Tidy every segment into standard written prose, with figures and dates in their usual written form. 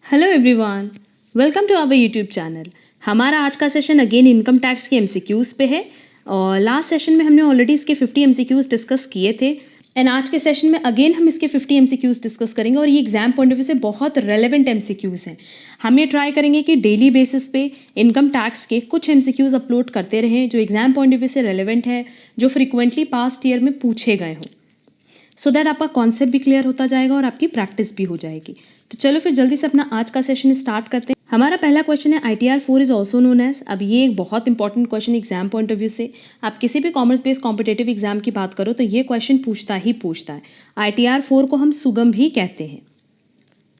Hello everyone, welcome to our YouTube channel. हमारा आज का सेशन अगेन इनकम टैक्स के एमसीक्यूज़ पे है और लास्ट सेशन में हमने ऑलरेडी इसके 50 एमसीक्यूज़ डिस्कस किए थे एंड आज के सेशन में अगेन हम इसके 50 एमसीक्यूज़ डिस्कस करेंगे और ये एग्जाम पॉइंट ऑफ व्यू से बहुत रेलेवेंट एमसीक्यूज़ हैं। हम ये ट्राई करेंगे कि डेली बेसिस पे इनकम टैक्स के कुछ एमसीक्यूज़ अपलोड करते रहें जो एग्जाम पॉइंट ऑफ व्यू से रेलेवेंट है, जो फ्रिक्वेंटली पास्ट ईयर में पूछे गए हों, सो दैट आपका कॉन्सेप्ट भी क्लियर होता जाएगा और आपकी प्रैक्टिस भी हो जाएगी। तो चलो फिर जल्दी से अपना आज का सेशन स्टार्ट करते हैं। हमारा पहला क्वेश्चन है ITR4 is also known as. अब ये एक बहुत important question exam point of view से, आप किसी भी कॉमर्स बेस्ड कॉम्पिटेटिव एग्जाम की बात करो तो ये क्वेश्चन पूछता है। ITR4 को हम सुगम भी कहते हैं।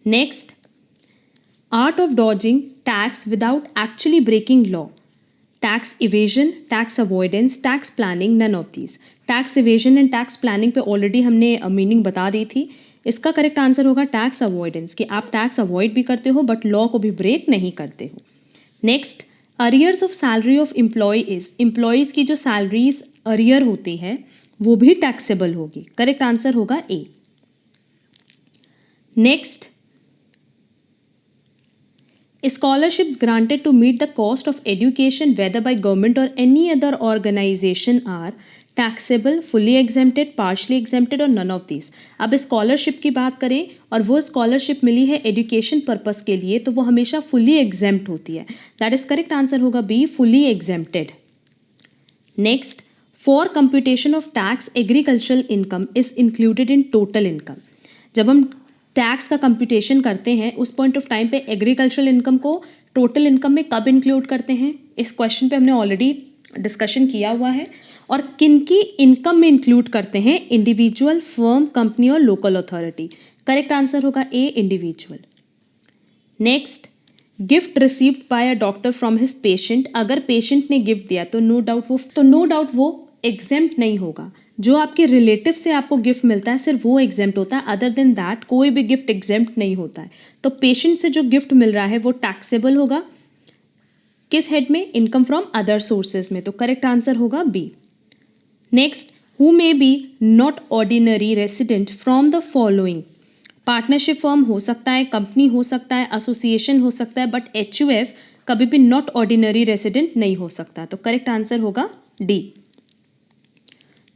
Next, art of dodging tax without actually breaking law, tax evasion, tax avoidance, tax planning, none of these. Tax evasion and tax planning पे ऑलरेडी हमने मीनिंग बता दी थी। इसका करेक्ट आंसर होगा टैक्स अवॉइडेंस, कि आप टैक्स अवॉइड भी करते हो बट लॉ को भी ब्रेक नहीं करते हो। Next, arrears of salary of employees, employees की जो सैलरीज अरियर होती है वो भी टैक्सेबल होगी। करेक्ट आंसर होगा A. Next, scholarships granted to meet the cost of education whether by government or any other organization are taxable, fully exempted, partially exempted और none of these। अब scholarship की बात करें और वो स्कॉलरशिप मिली है एजुकेशन पर्पस के लिए तो वो हमेशा फुली एग्जेम्प्ट होती है। दैट इज करेक्ट आंसर होगा B, fully exempted. Next, for computation of tax agricultural income is included in total income. जब हम टैक्स का कंप्यूटेशन करते हैं उस पॉइंट ऑफ टाइम पे एग्रीकल्चरल इनकम को टोटल इनकम में कब इंक्लूड करते हैं, इस क्वेश्चन पे हमने ऑलरेडी डिस्कशन किया हुआ है। और किन की इनकम में इंक्लूड करते हैं, इंडिविजुअल, फर्म, कंपनी और लोकल अथॉरिटी। करेक्ट आंसर होगा A, individual. Next, gift received by a doctor from his patient, अगर पेशेंट ने गिफ्ट दिया तो नो डाउट वो एग्जेम्प्ट नहीं होगा। जो आपके रिलेटिव से आपको गिफ्ट मिलता है सिर्फ वो एग्जेम्प्ट होता है, अदर देन दैट कोई भी गिफ्ट एग्जेम्प्ट नहीं होता है। तो पेशेंट से जो गिफ्ट मिल रहा है वो टैक्सेबल होगा। किस हेड में, इनकम फ्रॉम अदर सोर्सेज में। तो करेक्ट आंसर होगा B. Next, who may be not ordinary resident from the following, partnership firm हो सकता है, कंपनी हो सकता है, एसोसिएशन हो सकता है, बट HUF कभी भी नॉट ऑर्डिनरी रेसिडेंट नहीं हो सकता। तो करेक्ट आंसर होगा D.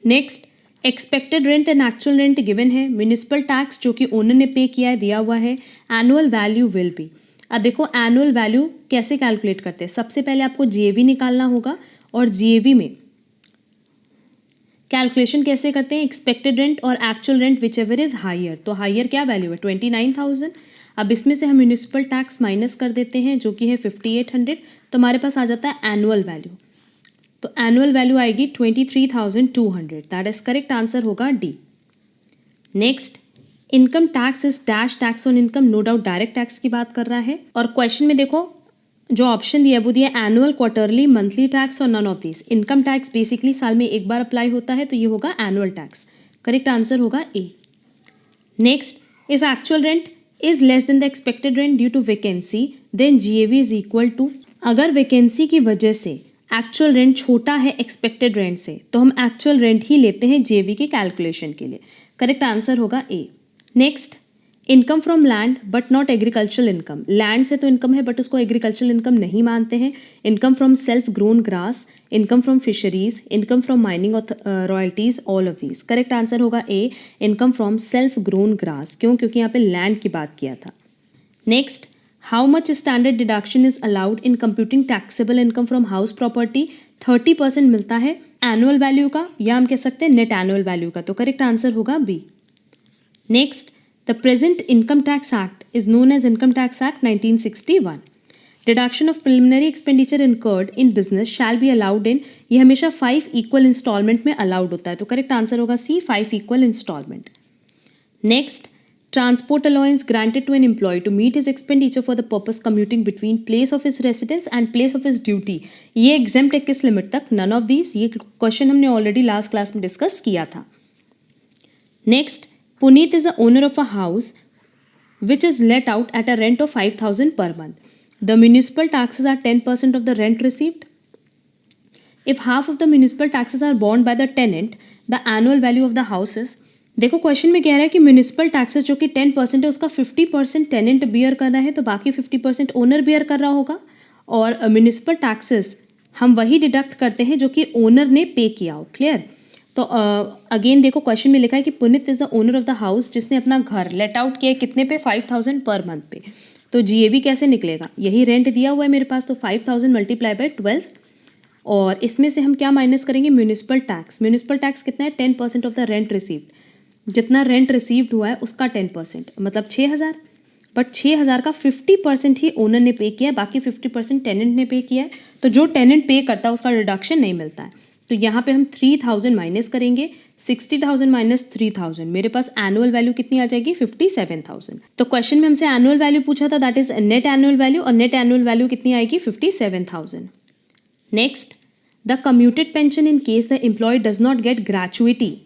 Next, expected rent and actual rent given है, म्यूनिसिपल टैक्स जो कि ओनर ने पे किया है दिया हुआ है, एनुअल वैल्यू विल बी। अब देखो एनुअल वैल्यू कैसे कैलकुलेट करते हैं, सबसे पहले आपको GAV निकालना होगा और GAV में कैलकुलेशन कैसे करते हैं, एक्सपेक्टेड रेंट और actual rent which ever is higher. तो हायर क्या वैल्यू है, 29,000। अब इसमें से हम म्यूनिसिपल टैक्स माइनस कर देते हैं जो कि है 5800, तो हमारे पास आ जाता है एनुअल वैल्यू। तो एनुअल वैल्यू आएगी 23,200। दैट इज करेक्ट आंसर होगा D. Next, income tax is dash tax on income, no doubt direct tax की बात कर रहा है। और क्वेश्चन में देखो जो ऑप्शन दिया है वो दिया एनुअल, क्वार्टरली, मंथली टैक्स और none of this. Income tax basically साल में एक बार अप्लाई होता है तो ये होगा एनुअल टैक्स। करेक्ट आंसर होगा A. Next, if actual rent is less than the expected rent due to vacancy then GAV is equal to, अगर वैकेंसी की वजह से एक्चुअल रेंट छोटा है एक्सपेक्टेड रेंट से तो हम एक्चुअल रेंट ही लेते हैं GAV के कैलकुलेशन के लिए। करेक्ट आंसर होगा A. Next, income from land but not agricultural income, land से तो इनकम है बट उसको एग्रीकल्चरल इनकम नहीं मानते हैं। Income from self grown grass, income from fisheries, income from mining royalties, all of these. Correct answer होगा A, income from self grown grass. क्यों, क्योंकि यहाँ पे लैंड की बात किया था। Next, how much standard deduction is allowed in computing taxable income from house property, 30% मिलता है एनुअल वैल्यू का या हम कह सकते हैं नेट एनुअल वैल्यू का। तो करेक्ट आंसर होगा B. Next, the present income tax act is known as income tax act 1961। Deduction of preliminary expenditure incurred in business shall be allowed in, ये हमेशा 5 इक्वल इंस्टॉलमेंट में allowed होता है। तो correct answer होगा C, 5 equal installment. Next, transport allowance granted to an employee to meet his expenditure for the purpose commuting between place of his residence and place of his duty, ये exempt है किस limit तक, none of these। ये question हमने already last class में discuss किया था। Next, Puneet is the owner of a house which is let out at a rent of 5,000 per month. The municipal taxes are 10% of the rent received. If half of the municipal taxes are borne by the tenant, the annual value of the house is, देखो question में कह रहा है कि municipal taxes जो कि 10% है उसका 50% टेनेंट बियर कर रहा है, तो बाकी 50% ओनर बियर कर रहा होगा। और म्यूनिसिपल टैक्सेस हम वही डिडक्ट करते हैं जो कि ओनर ने पे किया हो। क्लियर? तो अगेन देखो क्वेश्चन में लिखा है कि Puneet is the owner of the house, जिसने अपना घर लेट आउट किया है कितने पे, 5000 पर मंथ पे। तो जीएबी कैसे निकलेगा, यही रेंट दिया हुआ है मेरे पास, तो 5000 मल्टीप्लाई बाय 12, और इसमें से हम क्या माइनस करेंगे, म्यूनिसिपल टैक्स। म्यूनिसिपल टैक्स कितना है, 10% ऑफ द रेंट रिसीव्ड। जितना रेंट रिसीव्ड हुआ है उसका 10%, मतलब 6000। बट 6000 का 50% ही ओनर ने पे किया है, बाकी 50% टेनेंट ने पे किया है। तो जो टेनेंट पे करता है उसका रिडक्शन नहीं मिलता है। तो यहाँ पे हम 3000 माइनस करेंगे, 60,000 माइनस 3000, मेरे पास एनुअल वैल्यू कितनी आ जाएगी, 57,000। तो क्वेश्चन में हमसे एनुअल वैल्यू पूछा था, that is net annual value, और नेट एनुअल वैल्यू कितनी आएगी, 57,000। Next, the commuted pension in case the employee does not get gratuity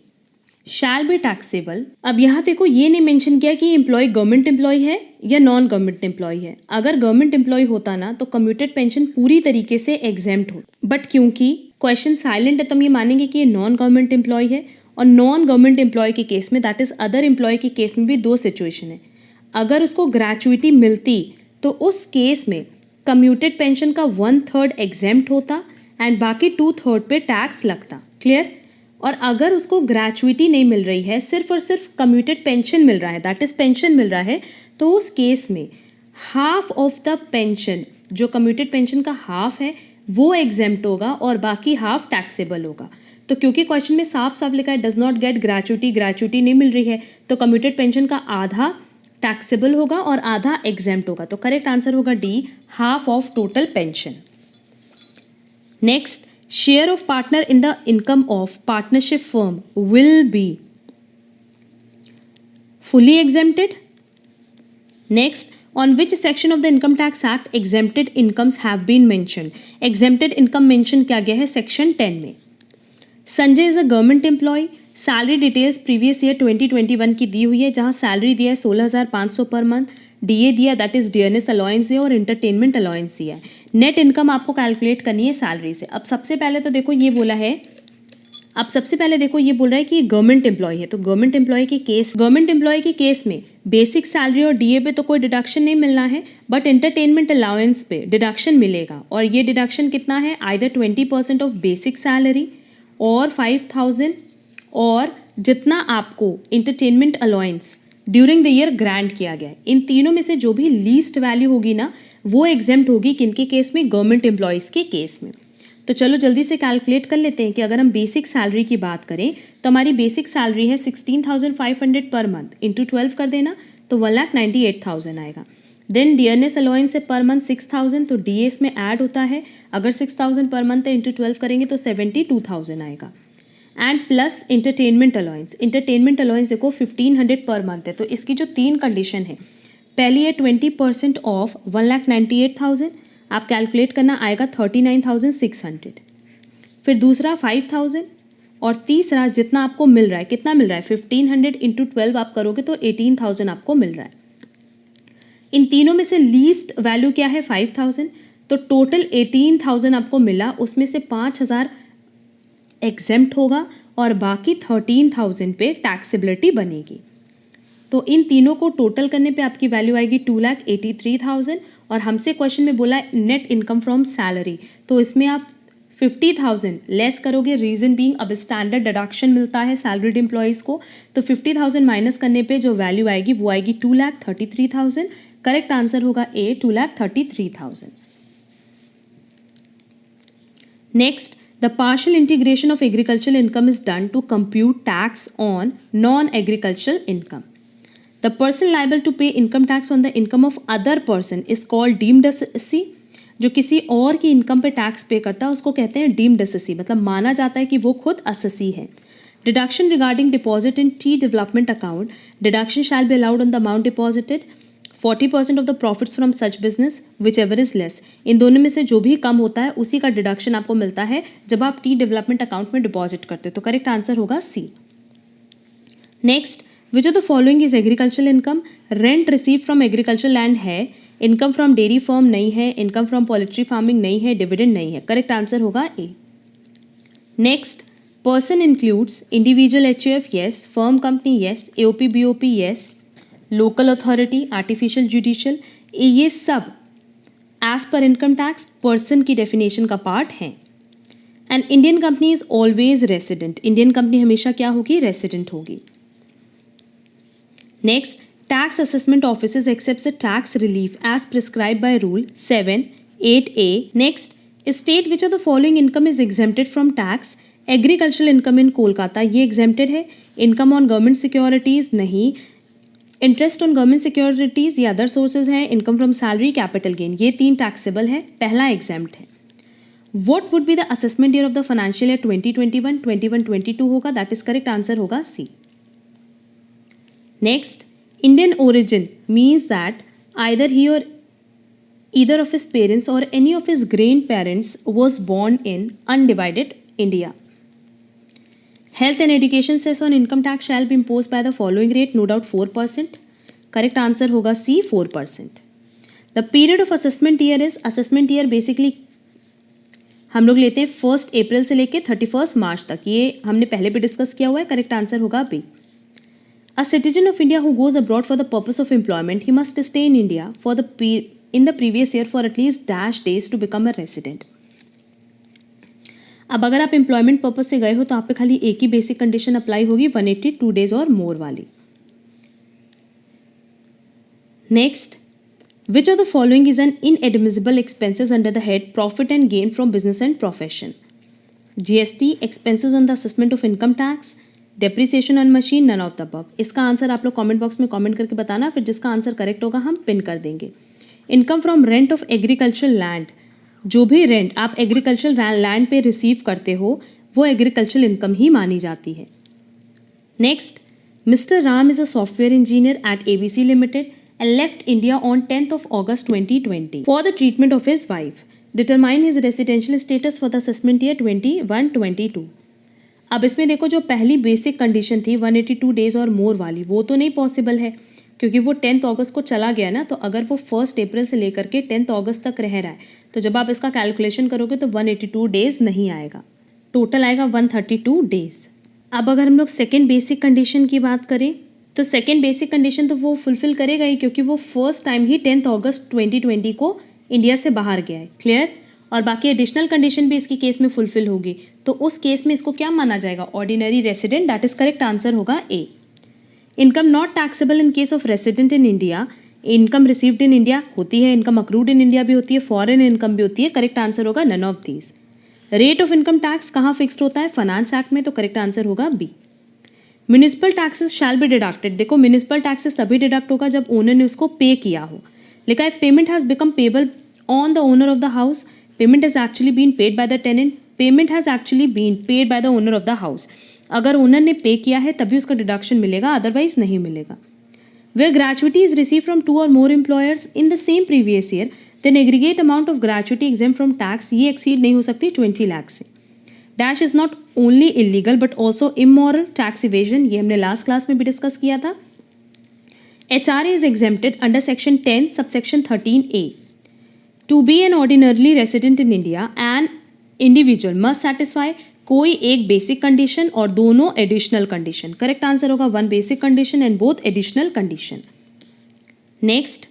shall be taxable. अब यहाँ देखो ये नहीं मेंशन किया कि एम्प्लॉय गवर्नमेंट एम्प्लॉय है या नॉन गवर्नमेंट एम्प्लॉय है। अगर गवर्नमेंट एम्प्लॉय होता ना तो कम्यूटेड पेंशन पूरी तरीके से एग्जेम्प्ट हो, बट क्योंकि क्वेश्चन साइलेंट है तो हम ये मानेंगे कि ये नॉन गवर्नमेंट एम्प्लॉय है। और नॉन गवर्नमेंट एम्प्लॉय के केस में, दैट इज अदर एम्प्लॉय के केस में भी दो सिचुएशन है। अगर उसको ग्रेचुइटी मिलती तो उस केस में कम्यूटेड पेंशन का 1/3 एग्जेम्प्ट होता एंड बाकी 2/3 पे टैक्स लगता। क्लियर? और अगर उसको ग्रेचुइटी नहीं मिल रही है, सिर्फ और सिर्फ कम्यूटेड पेंशन मिल रहा है, दैट इज पेंशन मिल रहा है, तो उस केस में हाफ ऑफ द पेंशन, जो कम्यूटेड पेंशन का हाफ है वो एग्जेम्प्ट होगा और बाकी हाफ टैक्सेबल होगा। तो क्योंकि क्वेश्चन में साफ साफ लिखा है does not get gratuity, gratuity नहीं मिल रही है, तो कम्यूटेड पेंशन का आधा टैक्सेबल होगा और आधा एग्जेम्प्ट होगा। तो करेक्ट आंसर होगा D, half of total pension. Next, share of partner in the income of partnership firm will be fully exempted. Next, on which section of the income tax act exempted incomes have been mentioned? Exempted income mention किया गया है section 10 में। Sanjay is a government employee, salary details previous year 2021 की दी हुई है, जहां salary दिया है 16,500 पर मंथ, डीए दिया दैट इज डियरनेस अलाउंस है, और इंटरटेनमेंट अलाउंस दिया है। नेट इनकम आपको कैलकुलेट करनी है सैलरी से। अब सबसे पहले तो देखो ये बोला है, अब सबसे पहले देखो ये बोल रहा है कि गवर्नमेंट एम्प्लॉय है, तो गवर्नमेंट एम्प्लॉय के केस में बेसिक सैलरी और डीए पे तो कोई डिडक्शन नहीं मिलना है, बट इंटरटेनमेंट अलाउंस पे डिडक्शन मिलेगा। और ये डिडक्शन कितना है, आइदर 20% ऑफ बेसिक सैलरी और 5,000, और जितना आपको entertainment allowance during the year grant किया गया है। इन तीनों में से जो भी लीस्ट वैल्यू होगी ना वो एग्जेम्प्ट होगी, किनके केस में, गवर्नमेंट एम्प्लॉयज़ के केस में। तो चलो जल्दी से कैलकुलेट कर लेते हैं कि अगर हम बेसिक सैलरी की बात करें तो हमारी बेसिक सैलरी है 16,500 पर मंथ, इंटू 12 कर देना तो 1,98,000 आएगा। देन डियरनेस अलाउंस है पर मंथ 6,000, तो डीए इसमें ऐड होता है, अगर 6,000 पर मंथ है इंटू 12 करेंगे तो 72,000 आएगा। एंड प्लस इंटरटेनमेंट अलाउंस देखो 1,500 पर मंथ है, तो इसकी जो तीन कंडीशन है, पहली है 20% ऑफ 1,98,000, आप कैलकुलेट करना आएगा 39,600। फिर दूसरा 5,000, और तीसरा जितना आपको मिल रहा है, कितना मिल रहा है, 1,500 इंटू 12 आप करोगे तो 18,000 आपको मिल रहा है। इन तीनों में से लीस्ट वैल्यू क्या है, 5,000, तो टोटल 18,000 आपको मिला, उसमें से 5,000 एग्जेम्प्ट होगा और बाकी 13,000 पे टैक्सेबिलिटी बनेगी। तो इन तीनों को टोटल करने पे आपकी वैल्यू आएगी 2,83,000, और हमसे क्वेश्चन में बोला नेट इनकम फ्रॉम सैलरी, तो इसमें आप 50,000 लेस करोगे, रीजन बीइंग अब स्टैंडर्ड डिडक्शन मिलता है सैलरीड एम्प्लॉयज़ को, तो 50,000 माइनस करने पे जो वैल्यू आएगी वो आएगी 2,33,000। करेक्ट आंसर होगा ए, 2,33,000। Next, the partial integration of agricultural income is done to compute tax on non-agricultural income. The person liable to pay income tax on the income of other person is called deemed assessee. जो किसी और की income पे tax पे करता है उसको कहते हैं डीम्ड असेसी, मतलब माना जाता है कि वो खुद असेसी है। Deduction regarding deposit in tea development account, deduction shall be allowed on the amount deposited, 40% of the profits from such business which ever is less. इन दोनों में से जो भी कम होता है उसी का डिडक्शन आपको मिलता है जब आप टी डेवलपमेंट अकाउंट में डिपॉजिट करते हो, तो करेक्ट आंसर होगा C. Next, which of the following is agricultural income? Rent receive from agricultural land है, इनकम फ्रॉम डेयरी फर्म नहीं है, इनकम फ्रॉम पोल्ट्री फार्मिंग नहीं है, डिविडेंड नहीं है, करेक्ट आंसर होगा A. Next, Person includes individual HUF, yes. Firm company, yes. AOP, BOP, yes. Local authority, artificial judicial, ये सब as per income tax person की डेफिनेशन का पार्ट हैं. And Indian company is always resident. Indian company हमेशा क्या होगी? Resident होगी. Next, tax assessment offices accepts the tax relief as prescribe by rule 7(8)(a). Next, state which of the following income is exempted from tax. Agricultural income in Kolkata, ये exempted है. Income on government securities नहीं. Interest on government securities ये other sources हैं. Income from salary, capital gain, ये 3 taxable है. पहला exempt है. What would be the assessment year of the financial year 2021, 21-22 होगा. दैट इज करेक्ट आंसर होगा C. Next, Indian origin means that either of his parents or any of his grandparents was born in undivided India. Health and education cess on income tax shall be imposed by the following rate, no doubt 4%. Correct answer होगा C, 4%. The period of assessment year is, assessment year basically हम लोग लेते हैं 1 अप्रैल से लेके 31 मार्च तक. ये हमने पहले भी डिस्कस किया हुआ है. करेक्ट आंसर होगा B. A citizen of India who goes abroad for the purpose of employment, he must stay in India for in the previous year for at least dash days to become a resident. अब अगर आप employment purpose से गए हो तो आप पे खाली एक ही बेसिक कंडीशन अप्लाई होगी, 182 डेज और मोर वाली. Next, which of the following is an inadmissible expenses under the head profit and gain from business and profession. GST, expenses on the assessment of income tax, depreciation on machine, none of the above. इसका answer आप लोग comment box में comment करके बताना, फिर जिसका answer correct होगा हम पिन कर देंगे. Income from rent of agricultural land, जो भी रेंट आप एग्रीकल्चरल लैंड पे रिसीव करते हो वो एग्रीकल्चरल इनकम ही मानी जाती है. Next, mister Ram is a software engineer at ABC limited and left India on 10th August 2020 for the treatment of his wife. Determine his residential status for the assessment year 21-22. अब इसमें देखो, जो पहली basic condition थी 182 days और more वाली, वो तो नहीं पॉसिबल है क्योंकि वो 10th अगस्त को चला गया ना. तो अगर वो 1 अप्रैल से लेकर के 10th अगस्त तक रह रहा है तो जब आप इसका कैलकुलेशन करोगे तो 182 डेज नहीं आएगा, टोटल आएगा 132 डेज. अब अगर हम लोग सेकेंड बेसिक कंडीशन की बात करें तो सेकेंड बेसिक कंडीशन तो वो फुलफिल करेगा ही क्योंकि वो फर्स्ट टाइम ही 10th अगस्त 2020 को इंडिया से बाहर गया है. क्लियर. और बाकी एडिशनल कंडीशन भी इसकी केस में फुलफिल होगी, तो उस केस में इसको क्या माना जाएगा? Ordinary resident. That is correct answer होगा A. Income not taxable in case of resident in India. Income received in India होती है, इनकम अक्रूड इन इंडिया भी होती है, फॉरेन इनकम भी होती है. करेक्ट आंसर होगा none of these. Rate of income tax कहाँ फिक्स्ड होता है? फाइनेंस एक्ट में. तो करेक्ट आंसर होगा B. Municipal taxes shall be deducted. देखो, म्यूनिसिपल टैक्सेस तभी डिडक्ट होगा जब ओनर ने उसको पे किया हो. लिखा है payment has become payable on the owner of the house. Payment has actually been paid by the tenant. Payment has actually been paid by the owner of the house. अगर ओनर ने pay किया है तभी उसका deduction मिलेगा, otherwise नहीं मिलेगा. Where gratuity is received from 2 or more employers in the same previous year, then aggregate amount of gratuity exempt from tax ये exceed नहीं हो सकती 20 लाख से. Dash is not only illegal but also immoral. Tax evasion ये हमने last class में भी discuss किया था. HRA is exempted under section 10 subsection 13A. To be an ordinarily resident in India, an individual must satisfy कोई एक basic condition और दोनों एडिशनल कंडीशन. करेक्ट आंसर होगा 1 basic condition and both additional condition. Next,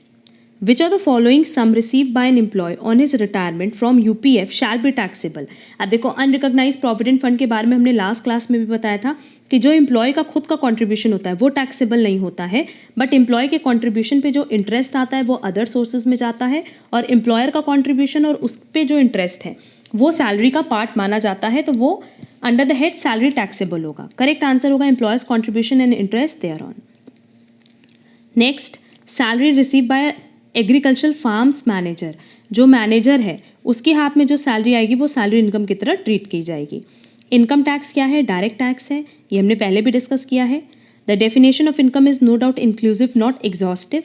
which are the following sum receive by an employee on his retirement from UPF shall be taxable. अब देखो, unrecognised provident fund के बारे में हमने last class में भी बताया था कि जो एम्प्लॉय का खुद का कॉन्ट्रीब्यूशन होता है वो टैक्सेबल नहीं होता है, बट एम्प्लॉय के कॉन्ट्रीब्यूशन पे जो इंटरेस्ट आता है वो अदर सोर्सेज में जाता है, और एम्प्लॉयर का कॉन्ट्रीब्यूशन और उस पर जो इंटरेस्ट है वो सैलरी का पार्ट माना जाता है, तो वो under the head salary taxable होगा. करेक्ट आंसर होगा employers contribution and interest thereon. Next, salary receive by agricultural farms manager. जो मैनेजर है उसके हाथ में जो सैलरी आएगी वो सैलरी इनकम की तरह ट्रीट की जाएगी. इनकम टैक्स क्या है? डायरेक्ट टैक्स है, ये हमने पहले भी डिस्कस किया है. The definition of income is no doubt inclusive not exhaustive.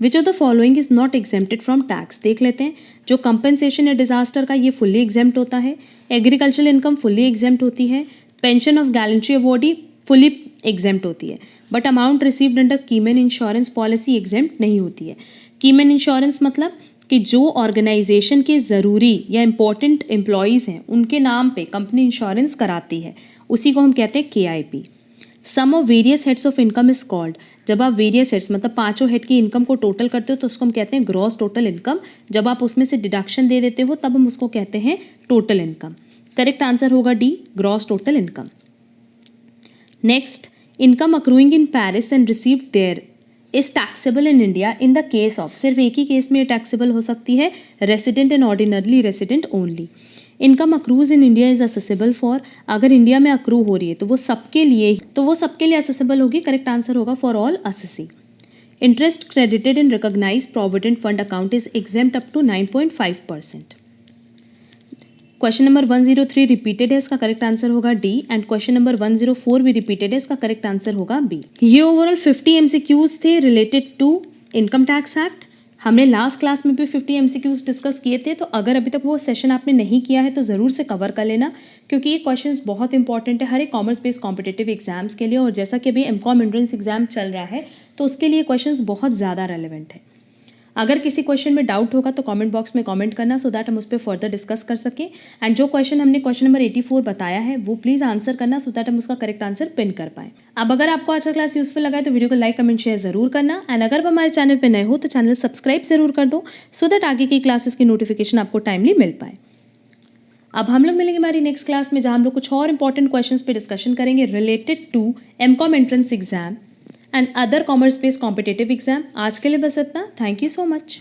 Which of the following is not exempted from tax. देख लेते हैं. जो कंपनसेशन या डिजास्टर का ये फुल्ली एग्जेम्प्ट होता है. एग्रीकल्चरल इनकम फुल्ली एग्जेम्प्ट होती है. Pension of gallantry awardee fully exempt होती है, but amount received under keyman insurance policy exempt नहीं होती है. कीमैन इंश्योरेंस मतलब कि जो ऑर्गेनाइजेशन के ज़रूरी या इम्पोर्टेंट एम्प्लॉयज़ हैं उनके नाम पे कंपनी इंश्योरेंस कराती है, उसी को हम कहते हैं KIP। Sum of various heads of income is called, जब आप वेरियस हेड्स मतलब पांचों हेड की इनकम को टोटल करते हो तो उसको हम कहते हैं ग्रॉस टोटल इनकम। जब आप उसमें से डिडक्शन दे देते हो तब हम उसको कहते हैं टोटल इनकम। करेक्ट आंसर होगा D, gross total income. Next, income accruing in Paris and received there is taxable in India in the case of, सिर्फ एक ही केस में टैक्सेबल हो सकती है, resident and ordinarily resident only. Income accrues in India is assessable for, अगर India में accrue हो रही है तो वो सबके लिए असेसेबल होगी। करेक्ट आंसर होगा for all assessee. Interest credited in recognized provident fund account is exempt up to 9.5%। Question number 103 repeated है, इसका करेक्ट आंसर होगा डी। एंड क्वेश्चन नंबर 104 भी रिपीटेड है, इसका करेक्ट आंसर होगा बी। ये ओवरऑल 50 MCQs थे related to income tax act. हमने लास्ट क्लास में भी 50 MCQs डिस्कस किए थे, तो अगर अभी तक वो सेशन आपने नहीं किया है तो ज़रूर से कवर कर लेना, क्योंकि ये क्वेश्चंस बहुत इंपॉर्टेंट है हर एक कॉमर्स बेस्ड कॉम्पिटेटिव एग्जाम्स के लिए। और जैसा कि अभी MCOM एंट्रेंस एग्जाम चल रहा है तो उसके लिए क्वेश्चंस बहुत ज़्यादा रेलिवेंट है। अगर किसी क्वेश्चन में डाउट होगा तो कमेंट बॉक्स में कमेंट करना, सो दैट हम उस पर फर्दर डिस्कस कर सकें। एंड जो क्वेश्चन हमने क्वेश्चन नंबर 84 बताया है वो प्लीज़ आंसर करना, सो दैट हम उसका करेक्ट आंसर पिन कर पाएँ। अब अगर आपको आज का क्लास यूजफुल लगा है तो वीडियो को लाइक कमेंट शेयर जरूर करना। एंड अगर हमारे चैनल पर नए हो तो चैनल सब्सक्राइब जरूर कर दो, सो दैट आगे की क्लासेस की नोटिफिकेशन आपको टाइमली मिल पाए। अब हम लोग मिलेंगे हमारी नेक्स्ट क्लास में, जहाँ हम लोग कुछ और इंपॉर्टेंट क्वेश्चंस पे डिस्कशन करेंगे related to MCOM entrance exam and other commerce based competitive exam. आज के लिए बस इतना। Thank you so much.